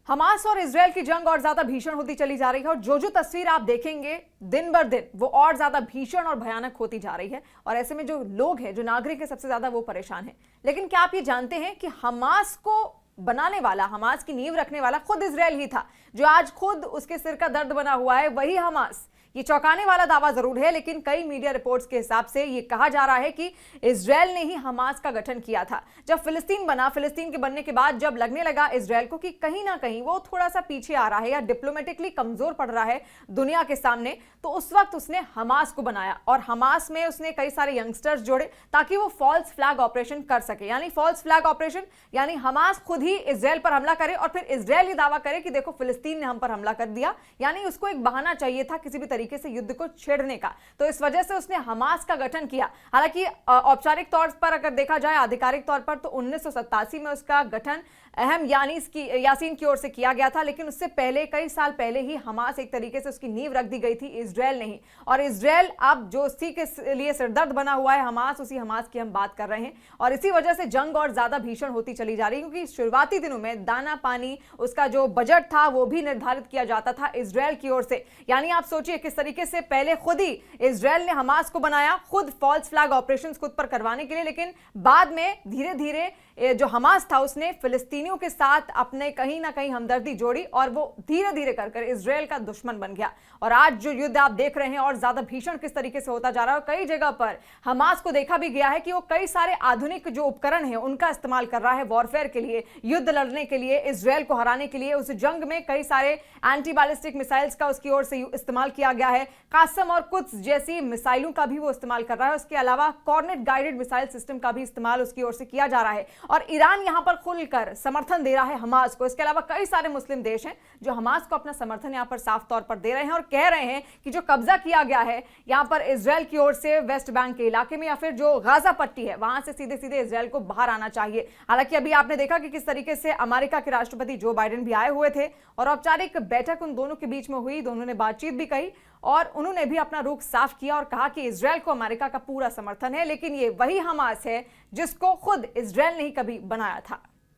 Hamas और Israel की जंग और ज्यादा भीषण होती चली जा रही है और जो तस्वीर आप देखेंगे दिन बर दिन वो और ज्यादा भीषण और भयानक होती जा रही है। और ऐसे में जो लोग हैं, जो नागरिक हैं, सबसे ज्यादा वो परेशान हैं। लेकिन क्या आप ये जानते हैं कि हमास को बनाने वाला, हमास की नींव रखने वाला खुद इजरायल ही था। जो आज खुद उसके सिर का दर्द बना हुआ है वही हमास। ये चौंकाने वाला दावा जरूर है, लेकिन कई मीडिया रिपोर्ट्स के हिसाब से ये कहा जा रहा है कि इजरायल ने ही हमास का गठन किया था। जब फिलिस्तीन बना, फिलिस्तीन के बनने के बाद जब लगने लगा इजरायल को कि कहीं ना कहीं वो थोड़ा सा पीछे आ रहा है या डिप्लोमेटिकली कमजोर पड़ रहा है दुनिया के सामने, तो उस वक्त उसने हमास को बनाया और हमास में उसने कई सारे यंगस्टर्स जोड़े ताकि वो फॉल्स फ्लैग ऑपरेशन कर सके। यानी फॉल्स फ्लैग ऑपरेशन यानी हमास खुद ही इजरायल पर हमला करे और फिर इजरायल ये दावा करे कि देखो फिलिस्तीन ने हम पर हमला कर दिया। यानी उसको एक बहाना चाहिए था किसी भी तरीके से युद्ध को छेड़ने का, तो इस वजह से उसने हमास का गठन किया। हालांकि औपचारिक तौर पर अगर देखा जाए, आधिकारिक तौर पर, तो 1987 में उसका गठन अहम यासीन की ओर से किया गया था। लेकिन उससे पहले, कई साल पहले ही हमास एक तरीके से उसकी नींव रख दी गई थी, इजरायल नहीं। और इजरायल अब जो उसी के लिए सिरदर्द बना हुआ है, हमास, उसी हमास की हम बात कर रहे हैं। और इसी वजह से जंग और ज्यादा भीषण होती चली जा रही है, क्योंकि शुरुआती दिनों में दाना पानी, उसका जो बजट था वो भी निर्धारित किया जाता था इजरायल की ओर से। यानी आप सोचिए किस तरीके से पहले खुद ही इजरायल ने हमास को बनाया, खुद फॉल्स फ्लैग ऑपरेशंस खुद पर करवाने के लिए। लेकिन बाद में धीरे धीरे जो हमास था उसने फिलिस्तीनियों के साथ अपने कहीं ना कहीं हमदर्दी जोड़ी और वो धीरे धीरे कर इजरायल का दुश्मन बन गया। और आज जो युद्ध आप देख रहे हैं और ज्यादा भीषण किस तरीके से होता जा रहा है, कई जगह पर हमास को देखा भी गया है कि वो कई सारे आधुनिक जो उपकरण हैं उनका इस्तेमाल कर रहा है वॉरफेयर के लिए, युद्ध लड़ने के लिए, इजरायल को हराने के लिए। उस जंग में कई सारे एंटी बैलिस्टिक मिसाइल्स का उसकी ओर से इस्तेमाल किया गया है। कासम और कुछ जैसी मिसाइलों का भी वो इस्तेमाल कर रहा है। उसके अलावा कॉर्नेट गाइडेड मिसाइल सिस्टम का भी इस्तेमाल उसकी ओर से किया जा रहा है। और ईरान यहां पर खुलकर समर्थन दे रहा है हमास को। इसके अलावा कई सारे मुस्लिम देश हैं जो हमास को अपना समर्थन यहां पर साफ तौर पर दे रहे हैं और कह रहे हैं कि जो कब्जा किया गया है यहां पर इजरायल की ओर से वेस्ट बैंक के इलाके में या फिर जो गाजा पट्टी है वहां से सीधे सीधे इजरायल को बाहर आना चाहिए। हालांकि अभी आपने देखा कि किस तरीके से अमेरिका के राष्ट्रपति जो बाइडेन भी आए हुए थे और औपचारिक बैठक उन दोनों के बीच में हुई। दोनों ने बातचीत भी कही और उन्होंने भी अपना रुख साफ किया और कहा कि इजरायल को अमेरिका का पूरा समर्थन है, लेकिन ये वही हमास है जिसको खुद इजरायल ने ही कभी बनाया था।